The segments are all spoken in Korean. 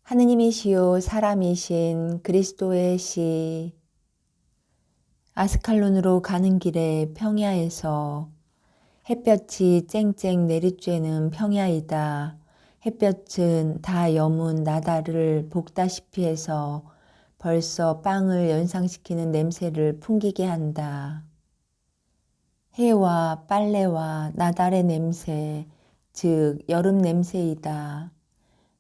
하느님이시요 사람이신 그리스도의 시. 아스칼론으로 가는 길에 평야에서 햇볕이 쨍쨍 내리쬐는 평야이다. 햇볕은 다 여문 나다를 볶다시피 해서 벌써 빵을 연상시키는 냄새를 풍기게 한다. 해와 빨래와 나달의 냄새, 즉 여름 냄새이다.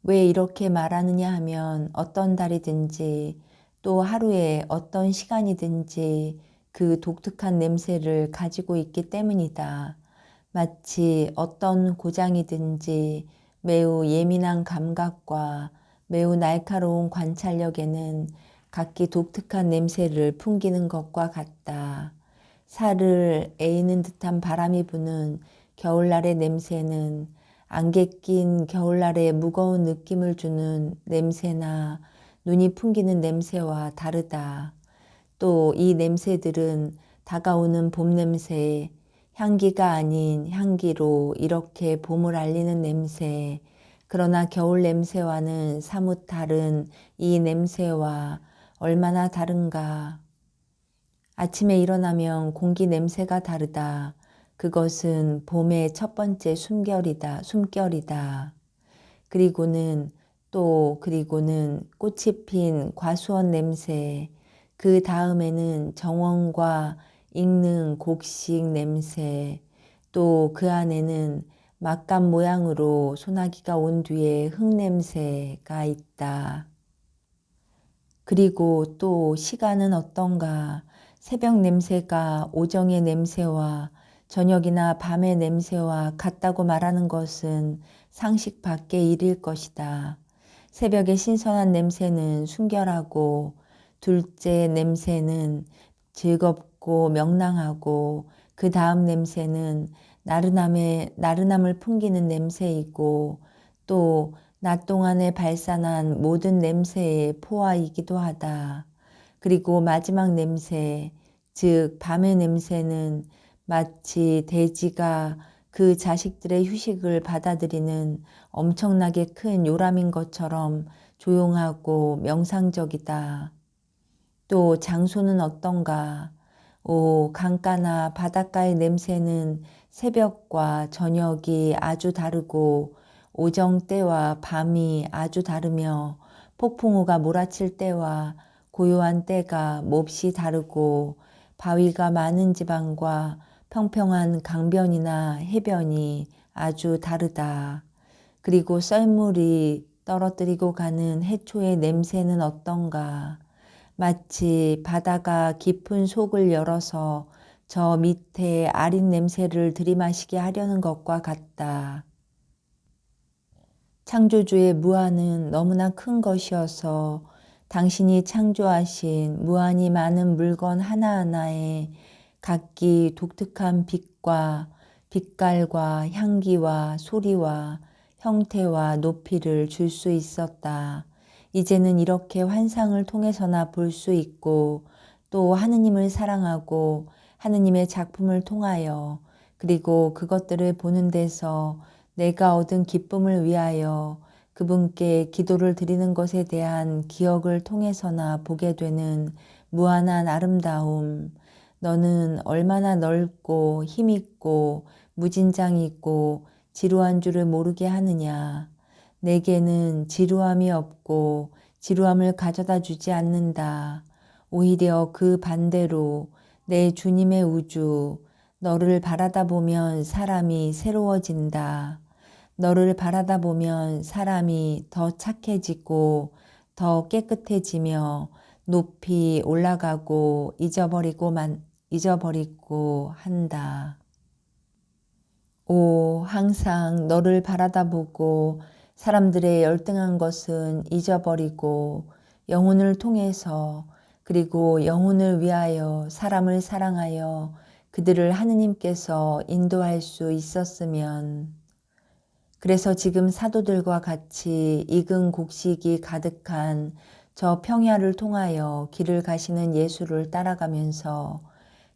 왜 이렇게 말하느냐 하면 어떤 달이든지 또 하루에 어떤 시간이든지 그 독특한 냄새를 가지고 있기 때문이다. 마치 어떤 고장이든지 매우 예민한 감각과 매우 날카로운 관찰력에는 각기 독특한 냄새를 풍기는 것과 같다. 살을 에이는 듯한 바람이 부는 겨울날의 냄새는 안개 낀 겨울날의 무거운 느낌을 주는 냄새나 눈이 풍기는 냄새와 다르다. 또 이 냄새들은 다가오는 봄 냄새, 향기가 아닌 향기로 이렇게 봄을 알리는 냄새, 그러나 겨울 냄새와는 사뭇 다른 이 냄새와 얼마나 다른가. 아침에 일어나면 공기 냄새가 다르다. 그것은 봄의 첫 번째 숨결이다. 그리고는 꽃이 핀 과수원 냄새, 그 다음에는 정원과 익는 곡식 냄새, 또 그 안에는 막간 모양으로 소나기가 온 뒤에 흙 냄새가 있다. 그리고 또 시간은 어떤가? 새벽 냄새가 오정의 냄새와 저녁이나 밤의 냄새와 같다고 말하는 것은 상식 밖의 일일 것이다. 새벽의 신선한 냄새는 순결하고, 둘째 냄새는 즐겁고 명랑하고, 그 다음 냄새는 나른함을 풍기는 냄새이고, 또 낮 동안에 발산한 모든 냄새의 포화이기도 하다. 그리고 마지막 냄새, 즉 밤의 냄새는 마치 돼지가 그 자식들의 휴식을 받아들이는 엄청나게 큰 요람인 것처럼 조용하고 명상적이다. 또 장소는 어떤가? 강가나 바닷가의 냄새는 새벽과 저녁이 아주 다르고 오정 때와 밤이 아주 다르며 폭풍우가 몰아칠 때와 고요한 때가 몹시 다르고 바위가 많은 지방과 평평한 강변이나 해변이 아주 다르다. 그리고 썰물이 떨어뜨리고 가는 해초의 냄새는 어떤가? 마치 바다가 깊은 속을 열어서 저 밑에 아린 냄새를 들이마시게 하려는 것과 같다. 창조주의 무한은 너무나 큰 것이어서 당신이 창조하신 무한히 많은 물건 하나하나에 각기 독특한 빛과 빛깔과 향기와 소리와 형태와 높이를 줄 수 있었다. 이제는 이렇게 환상을 통해서나 볼 수 있고 또 하느님을 사랑하고 하느님의 작품을 통하여 그리고 그것들을 보는 데서 내가 얻은 기쁨을 위하여 그분께 기도를 드리는 것에 대한 기억을 통해서나 보게 되는 무한한 아름다움. 너는 얼마나 넓고 힘있고 무진장이고 지루한 줄을 모르게 하느냐. 내게는 지루함이 없고 지루함을 가져다 주지 않는다. 오히려 그 반대로 내 주님의 우주, 너를 바라다 보면 사람이 새로워진다. 너를 바라다 보면 사람이 더 착해지고 더 깨끗해지며 높이 올라가고 잊어버리고 한다. 항상 너를 바라다 보고 사람들의 열등한 것은 잊어버리고 영혼을 통해서 그리고 영혼을 위하여 사람을 사랑하여 그들을 하느님께서 인도할 수 있었으면. 그래서 지금 사도들과 같이 익은 곡식이 가득한 저 평야를 통하여 길을 가시는 예수를 따라가면서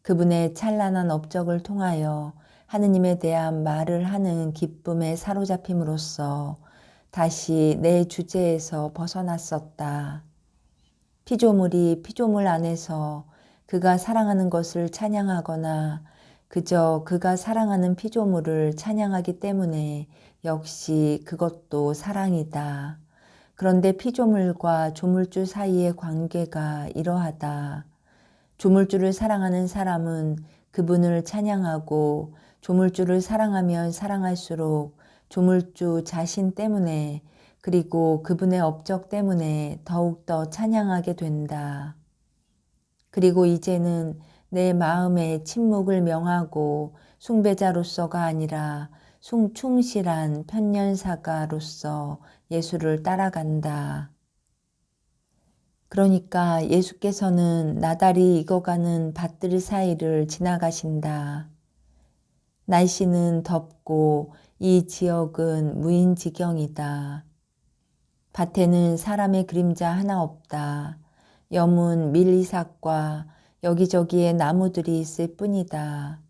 그분의 찬란한 업적을 통하여 하느님에 대한 말을 하는 기쁨에 사로잡힘으로써 다시 내 주제에서 벗어났었다. 피조물이 피조물 안에서 그가 사랑하는 것을 찬양하거나 그저 그가 사랑하는 피조물을 찬양하기 때문에 역시 그것도 사랑이다. 그런데 피조물과 조물주 사이의 관계가 이러하다. 조물주를 사랑하는 사람은 그분을 찬양하고 조물주를 사랑하면 사랑할수록 조물주 자신 때문에 그리고 그분의 업적 때문에 더욱더 찬양하게 된다. 그리고 이제는 내 마음에 침묵을 명하고 숭배자로서가 아니라 충실한 편년사가로서 예수를 따라간다. 그러니까 예수께서는 나달이 익어가는 밭들 사이를 지나가신다. 날씨는 덥고 이 지역은 무인지경이다. 밭에는 사람의 그림자 하나 없다. 여문 밀리삭과 여기저기에 나무들이 있을 뿐이다.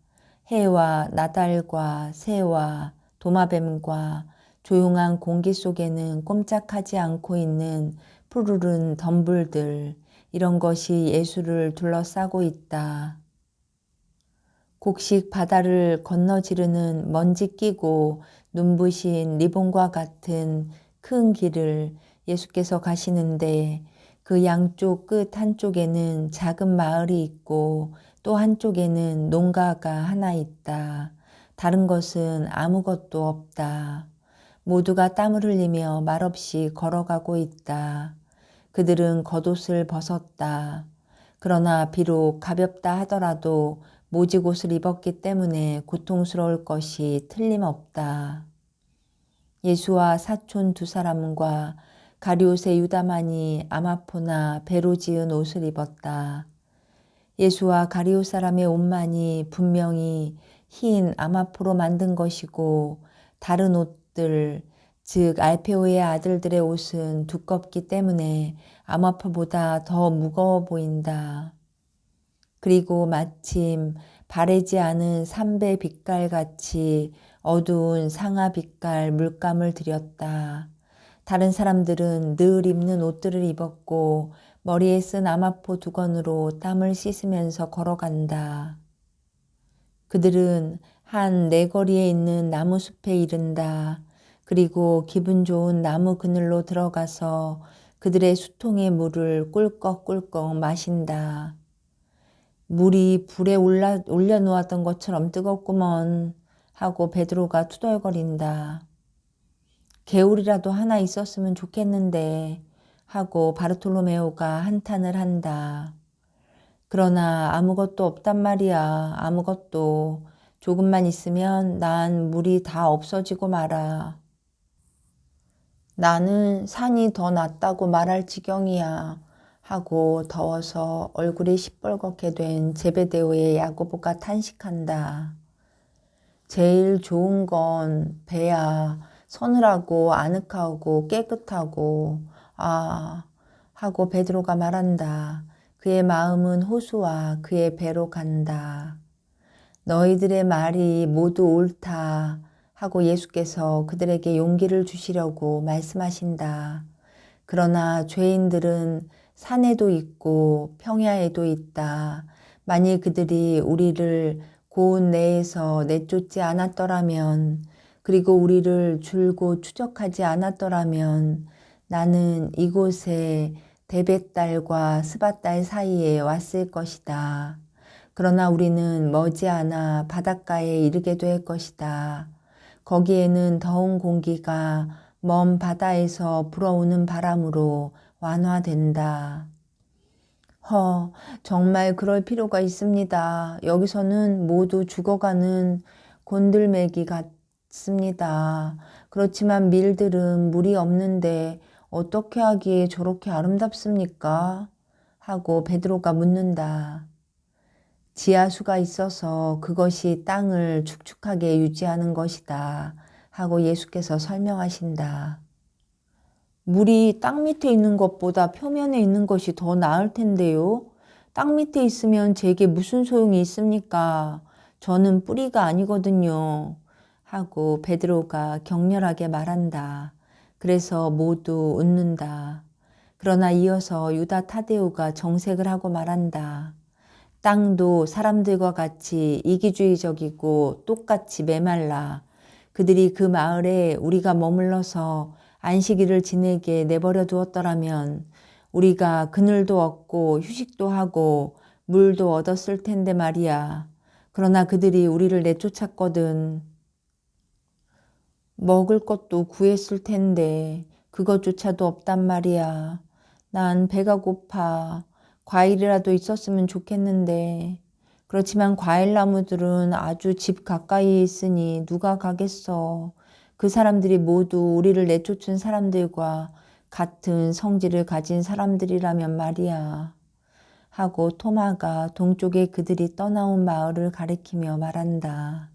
해와 나달과 새와 도마뱀과 조용한 공기 속에는 꼼짝하지 않고 있는 푸르른 덤불들, 이런 것이 예수를 둘러싸고 있다. 곡식 바다를 건너지르는 먼지 끼고 눈부신 리본과 같은 큰 길을 예수께서 가시는데 그 양쪽 끝 한쪽에는 작은 마을이 있고 또 한쪽에는 농가가 하나 있다. 다른 것은 아무것도 없다. 모두가 땀을 흘리며 말없이 걸어가고 있다. 그들은 겉옷을 벗었다. 그러나 비록 가볍다 하더라도 모직옷을 입었기 때문에 고통스러울 것이 틀림없다. 예수와 사촌 두 사람과 가룟옷의 유다만이 아마포나 배로 지은 옷을 입었다. 예수와 가룟옷 사람의 옷만이 분명히 흰 아마포로 만든 것이고 다른 옷들, 즉 알페오의 아들들의 옷은 두껍기 때문에 아마포보다 더 무거워 보인다. 그리고 마침 바래지 않은 삼배 빛깔같이 어두운 상아 빛깔 물감을 들였다. 다른 사람들은 늘 입는 옷들을 입었고 머리에 쓴 아마포 두건으로 땀을 씻으면서 걸어간다. 그들은 한 내거리에 있는 나무숲에 이른다. 그리고 기분 좋은 나무 그늘로 들어가서 그들의 수통의 물을 꿀꺽꿀꺽 마신다. 물이 불에 올려놓았던 것처럼 뜨겁구먼 하고 베드로가 투덜거린다. 개울이라도 하나 있었으면 좋겠는데 하고 바르톨로메오가 한탄을 한다. 그러나 아무것도 없단 말이야. 아무것도. 조금만 있으면 난 물이 다 없어지고 말아. 나는 산이 더 낫다고 말할 지경이야. 하고 더워서 얼굴이 시뻘겋게 된 제베데오의 야고보가 탄식한다. 제일 좋은 건 배야. 서늘하고 아늑하고 깨끗하고 하고 베드로가 말한다. 그의 마음은 호수와 그의 배로 간다. 너희들의 말이 모두 옳다 하고 예수께서 그들에게 용기를 주시려고 말씀하신다. 그러나 죄인들은 산에도 있고 평야에도 있다. 만일 그들이 우리를 고운 내에서 내쫓지 않았더라면 그리고 우리를 줄곧 추적하지 않았더라면 나는 이곳에 데벳달과 스밧달 사이에 왔을 것이다. 그러나 우리는 머지않아 바닷가에 이르게 될 것이다. 거기에는 더운 공기가 먼 바다에서 불어오는 바람으로 완화된다. 정말 그럴 필요가 있습니다. 여기서는 모두 죽어가는 곤들매기 같습니다. 그렇지만 밀들은 물이 없는데 어떻게 하기에 저렇게 아름답습니까? 하고 베드로가 묻는다. 지하수가 있어서 그것이 땅을 축축하게 유지하는 것이다. 하고 예수께서 설명하신다. 물이 땅 밑에 있는 것보다 표면에 있는 것이 더 나을 텐데요. 땅 밑에 있으면 제게 무슨 소용이 있습니까? 저는 뿌리가 아니거든요. 하고 베드로가 격렬하게 말한다. 그래서 모두 웃는다. 그러나 이어서 유다 타데오가 정색을 하고 말한다. 땅도 사람들과 같이 이기주의적이고 똑같이 메말라. 그들이 그 마을에 우리가 머물러서 안식일을 지내게 내버려 두었더라면 우리가 그늘도 얻고 휴식도 하고 물도 얻었을 텐데 말이야. 그러나 그들이 우리를 내쫓았거든. 먹을 것도 구했을 텐데 그것조차도 없단 말이야. 난 배가 고파. 과일이라도 있었으면 좋겠는데. 그렇지만 과일 나무들은 아주 집 가까이에 있으니 누가 가겠어. 그 사람들이 모두 우리를 내쫓은 사람들과 같은 성질을 가진 사람들이라면 말이야. 하고 토마가 동쪽에 그들이 떠나온 마을을 가리키며 말한다.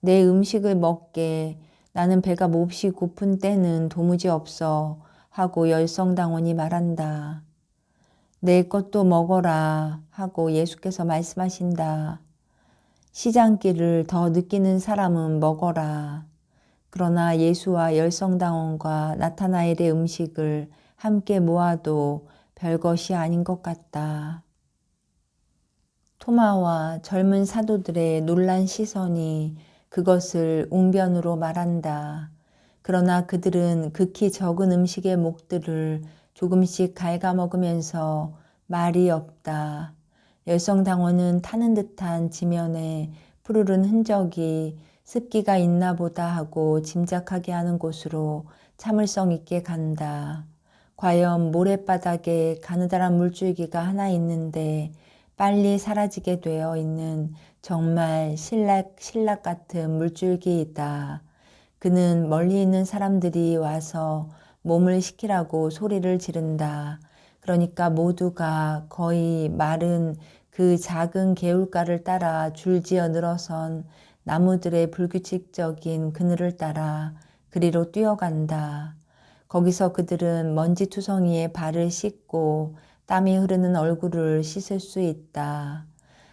내 음식을 먹게. 나는 배가 몹시 고픈 때는 도무지 없어. 하고 열성당원이 말한다. 내 것도 먹어라. 하고 예수께서 말씀하신다. 시장길을 더 느끼는 사람은 먹어라. 그러나 예수와 열성당원과 나타나엘의 음식을 함께 모아도 별것이 아닌 것 같다. 토마와 젊은 사도들의 놀란 시선이 그것을 웅변으로 말한다. 그러나 그들은 극히 적은 음식의 몫들을 조금씩 갉아먹으면서 말이 없다. 열성당원은 타는 듯한 지면에 푸르른 흔적이 습기가 있나 보다 하고 짐작하게 하는 곳으로 참을성 있게 간다. 과연 모랫바닥에 가느다란 물줄기가 하나 있는데 빨리 사라지게 되어 있는 정말 신락 같은 물줄기이다. 그는 멀리 있는 사람들이 와서 몸을 식히라고 소리를 지른다. 그러니까 모두가 거의 마른 그 작은 개울가를 따라 줄지어 늘어선 나무들의 불규칙적인 그늘을 따라 그리로 뛰어간다. 거기서 그들은 먼지투성이에 발을 씻고 땀이 흐르는 얼굴을 씻을 수 있다.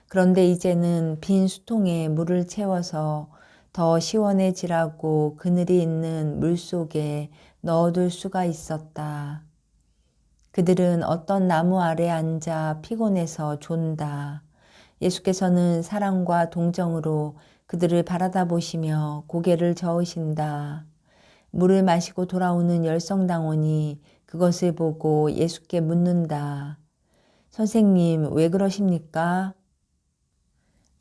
그런데 이제는 빈 수통에 물을 채워서 더 시원해지라고 그늘이 있는 물속에 넣어둘 수가 있었다. 그들은 어떤 나무 아래 앉아 피곤해서 존다. 예수께서는 사랑과 동정으로 그들을 바라다 보시며 고개를 저으신다. 물을 마시고 돌아오는 열성당원이 그것을 보고 예수께 묻는다. 선생님, 왜 그러십니까?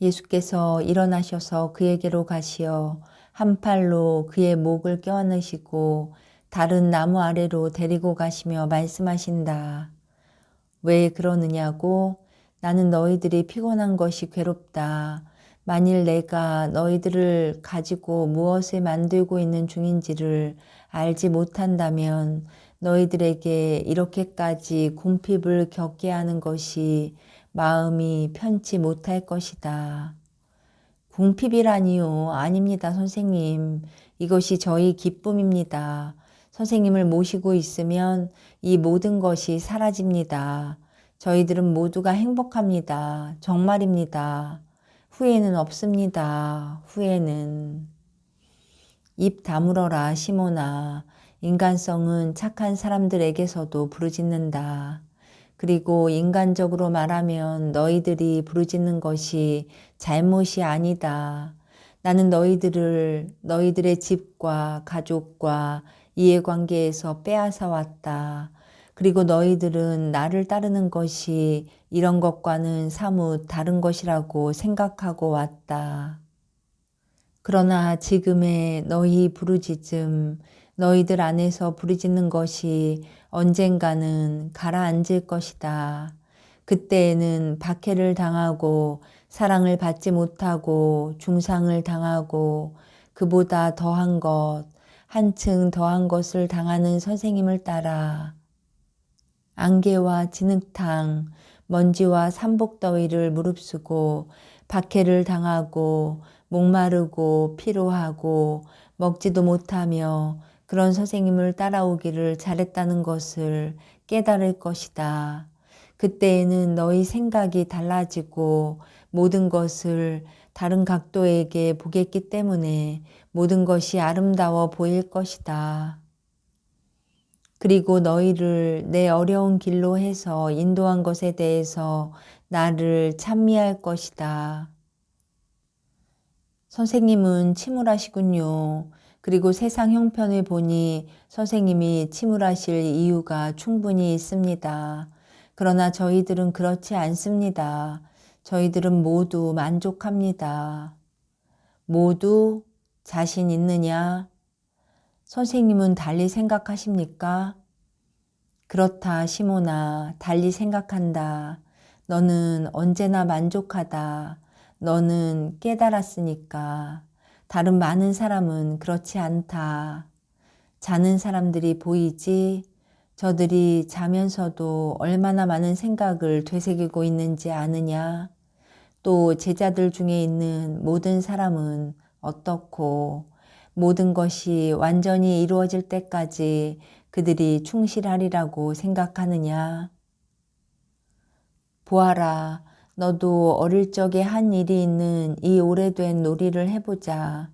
예수께서 일어나셔서 그에게로 가시어 한 팔로 그의 목을 껴안으시고 다른 나무 아래로 데리고 가시며 말씀하신다. 왜 그러느냐고? 나는 너희들이 피곤한 것이 괴롭다. 만일 내가 너희들을 가지고 무엇을 만들고 있는 중인지를 알지 못한다면 너희들에게 이렇게까지 궁핍을 겪게 하는 것이 마음이 편치 못할 것이다. 궁핍이라니요. 아닙니다, 선생님. 이것이 저희 기쁨입니다. 선생님을 모시고 있으면 이 모든 것이 사라집니다. 저희들은 모두가 행복합니다. 정말입니다. 후회는 없습니다. 후회는. 입 다물어라, 시몬아. 인간성은 착한 사람들에게서도 부르짖는다. 그리고 인간적으로 말하면 너희들이 부르짖는 것이 잘못이 아니다. 나는 너희들의 집과 가족과 이해관계에서 빼앗아 왔다. 그리고 너희들은 나를 따르는 것이 이런 것과는 사뭇 다른 것이라고 생각하고 왔다. 그러나 지금의 너희 부르짖음, 너희들 안에서 부르짖는 것이 언젠가는 가라앉을 것이다. 그때에는 박해를 당하고 사랑을 받지 못하고 중상을 당하고 그보다 더한 것, 한층 더한 것을 당하는 선생님을 따라 안개와 진흙탕, 먼지와 삼복더위를 무릅쓰고 박해를 당하고 목마르고 피로하고 먹지도 못하며 그런 선생님을 따라오기를 잘했다는 것을 깨달을 것이다. 그때에는 너희 생각이 달라지고 모든 것을 다른 각도에게 보겠기 때문에 모든 것이 아름다워 보일 것이다. 그리고 너희를 내 어려운 길로 해서 인도한 것에 대해서 나를 찬미할 것이다. 선생님은 침울하시군요. 그리고 세상 형편을 보니 선생님이 침울하실 이유가 충분히 있습니다. 그러나 저희들은 그렇지 않습니다. 저희들은 모두 만족합니다. 모두 자신 있느냐? 선생님은 달리 생각하십니까? 그렇다, 시몬아. 달리 생각한다. 너는 언제나 만족하다. 너는 깨달았으니까. 다른 많은 사람은 그렇지 않다. 자는 사람들이 보이지? 저들이 자면서도 얼마나 많은 생각을 되새기고 있는지 아느냐? 또 제자들 중에 있는 모든 사람은 어떻고 모든 것이 완전히 이루어질 때까지 그들이 충실하리라고 생각하느냐? 보아라, 너도 어릴 적에 한 일이 있는 이 오래된 놀이를 해보자.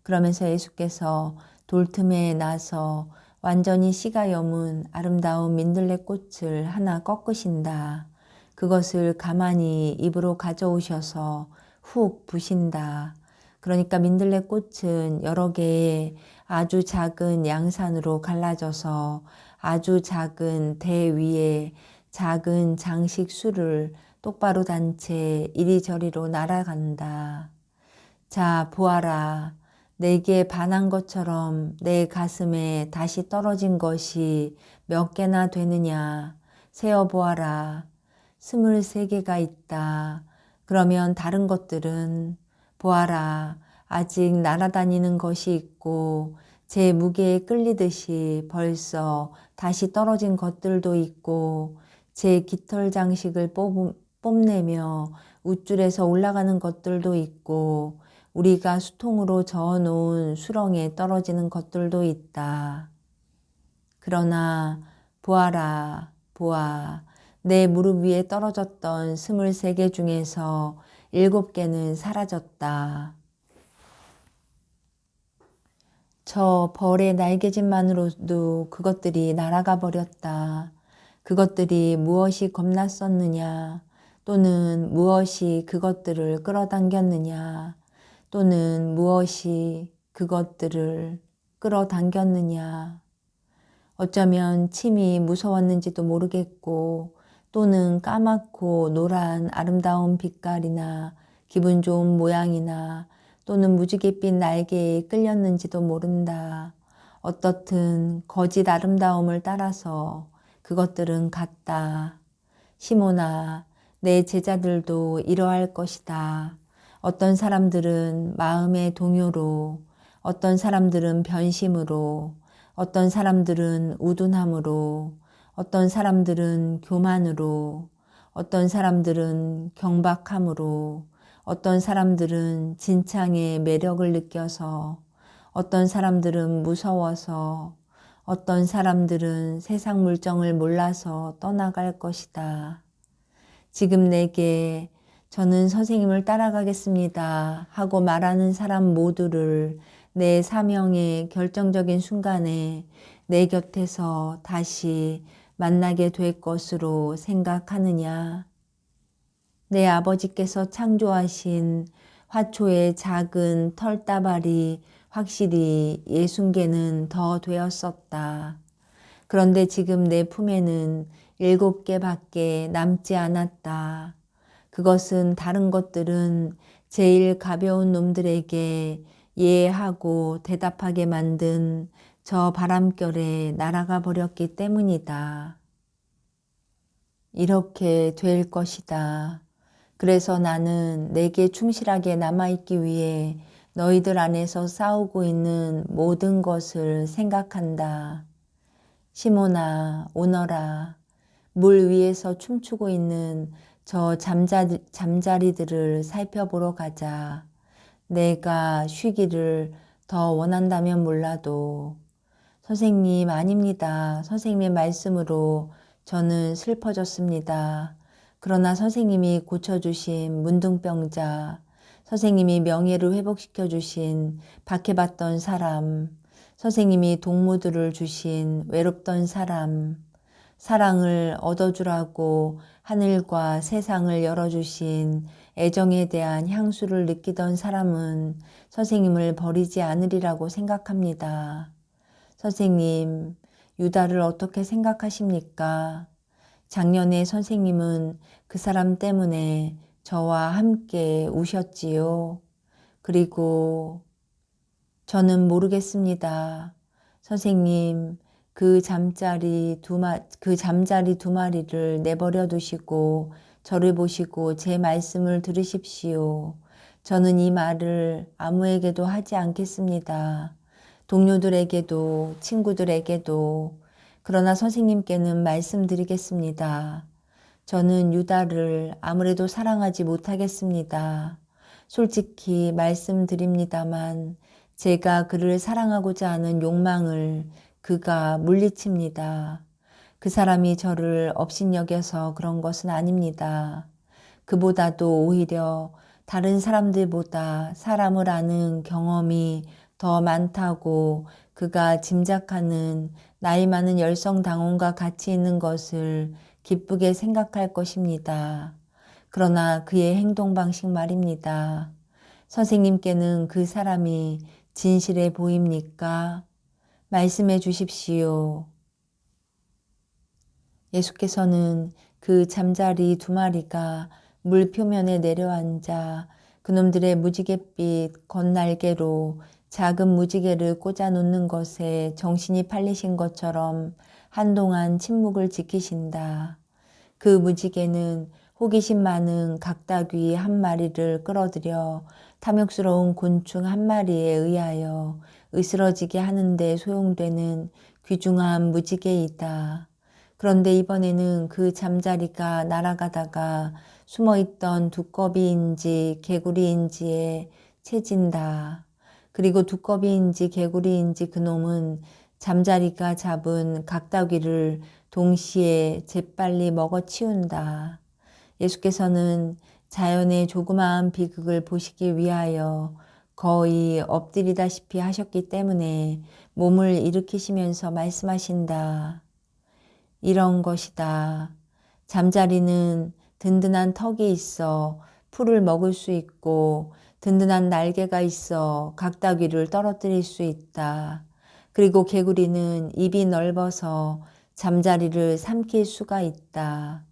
그러면서 예수께서 돌틈에 나서 완전히 씨가 여문 아름다운 민들레 꽃을 하나 꺾으신다. 그것을 가만히 입으로 가져오셔서 훅 부신다. 그러니까 민들레 꽃은 여러 개의 아주 작은 양산으로 갈라져서 아주 작은 대 위에 작은 장식술을 똑바로 단 채 이리저리로 날아간다. 자, 보아라. 내게 반한 것처럼 내 가슴에 다시 떨어진 것이 몇 개나 되느냐. 세어보아라. 23개가 있다. 그러면 다른 것들은 보아라. 아직 날아다니는 것이 있고 제 무게에 끌리듯이 벌써 다시 떨어진 것들도 있고 제 깃털 장식을 뽐내며 우쭐에서 올라가는 것들도 있고 우리가 수통으로 저어놓은 수렁에 떨어지는 것들도 있다. 그러나 보아라, 보아. 내 무릎 위에 떨어졌던 23개 중에서 7개는 사라졌다. 저 벌의 날개짓만으로도 그것들이 날아가 버렸다. 그것들이 무엇이 겁났었느냐, 또는 무엇이 그것들을 끌어당겼느냐, 또는 무엇이 그것들을 끌어당겼느냐. 어쩌면 침이 무서웠는지도 모르겠고, 또는 까맣고 노란 아름다운 빛깔이나 기분 좋은 모양이나 또는 무지갯빛 날개에 끌렸는지도 모른다. 어떻든 거짓 아름다움을 따라서 그것들은 같다. 시몬아, 내 제자들도 이러할 것이다. 어떤 사람들은 마음의 동요로, 어떤 사람들은 변심으로, 어떤 사람들은 우둔함으로, 어떤 사람들은 교만으로, 어떤 사람들은 경박함으로, 어떤 사람들은 진창의 매력을 느껴서, 어떤 사람들은 무서워서, 어떤 사람들은 세상 물정을 몰라서 떠나갈 것이다. 지금 내게 저는 선생님을 따라가겠습니다 하고 말하는 사람 모두를 내 사명의 결정적인 순간에 내 곁에서 다시 만나게 될 것으로 생각하느냐? 내 아버지께서 창조하신 화초의 작은 털다발이 확실히 60개는 더 되었었다. 그런데 지금 내 품에는 7개밖에 남지 않았다. 그것은 다른 것들은 제일 가벼운 놈들에게 예하고 대답하게 만든 저 바람결에 날아가 버렸기 때문이다. 이렇게 될 것이다. 그래서 나는 내게 충실하게 남아있기 위해 너희들 안에서 싸우고 있는 모든 것을 생각한다. 시몬아, 오너라. 물 위에서 춤추고 있는 저 잠자리들을 살펴보러 가자. 내가 쉬기를 더 원한다면 몰라도. 선생님, 아닙니다. 선생님의 말씀으로 저는 슬퍼졌습니다. 그러나 선생님이 고쳐주신 문둥병자, 선생님이 명예를 회복시켜주신 박해받던 사람, 선생님이 동무들을 주신 외롭던 사람, 사랑을 얻어주라고 하늘과 세상을 열어주신 애정에 대한 향수를 느끼던 사람은 선생님을 버리지 않으리라고 생각합니다. 선생님, 유다를 어떻게 생각하십니까? 작년에 선생님은 그 사람 때문에 저와 함께 우셨지요. 그리고 저는 모르겠습니다. 선생님, 그 잠자리 두 마리를 내버려 두시고 저를 보시고 제 말씀을 들으십시오. 저는 이 말을 아무에게도 하지 않겠습니다. 동료들에게도 친구들에게도. 그러나 선생님께는 말씀드리겠습니다. 저는 유다를 아무래도 사랑하지 못하겠습니다. 솔직히 말씀드립니다만 제가 그를 사랑하고자 하는 욕망을 그가 물리칩니다. 그 사람이 저를 업신여겨서 그런 것은 아닙니다. 그보다도 오히려 다른 사람들보다 사람을 아는 경험이 더 많다고 그가 짐작하는 나이 많은 열성당원과 같이 있는 것을 기쁘게 생각할 것입니다. 그러나 그의 행동 방식 말입니다. 선생님께는 그 사람이 진실해 보입니까? 말씀해 주십시오. 예수께서는 그 잠자리 두 마리가 물 표면에 내려앉아 그놈들의 무지갯빛 겉날개로 작은 무지개를 꽂아 놓는 것에 정신이 팔리신 것처럼 한동안 침묵을 지키신다. 그 무지개는 호기심 많은 각다귀 한 마리를 끌어들여 탐욕스러운 곤충 한 마리에 의하여 으스러지게 하는데 소용되는 귀중한 무지개이다. 그런데 이번에는 그 잠자리가 날아가다가 숨어있던 두꺼비인지 개구리인지에 채진다. 그리고 두꺼비인지 개구리인지 그놈은 잠자리가 잡은 각다귀를 동시에 재빨리 먹어치운다. 예수께서는 자연의 조그마한 비극을 보시기 위하여 거의 엎드리다시피 하셨기 때문에 몸을 일으키시면서 말씀하신다. 이런 것이다. 잠자리는 든든한 턱이 있어 풀을 먹을 수 있고 든든한 날개가 있어 각다귀를 떨어뜨릴 수 있다. 그리고 개구리는 입이 넓어서 잠자리를 삼킬 수가 있다.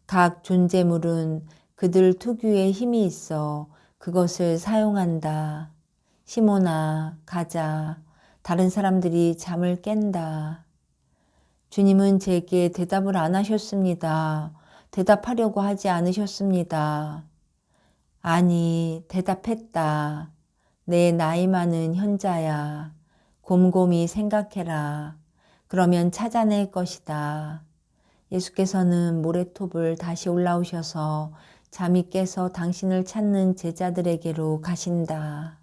각 존재물은 그들 특유의 힘이 있어 그것을 사용한다. 시모나, 가자, 다른 사람들이 잠을 깬다. 주님은 제게 대답을 안 하셨습니다. 대답하려고 하지 않으셨습니다. 아니, 대답했다. 내 나이 많은 현자야. 곰곰이 생각해라. 그러면 찾아낼 것이다. 예수께서는 모래톱을 다시 올라오셔서 잠이 깨서 당신을 찾는 제자들에게로 가신다.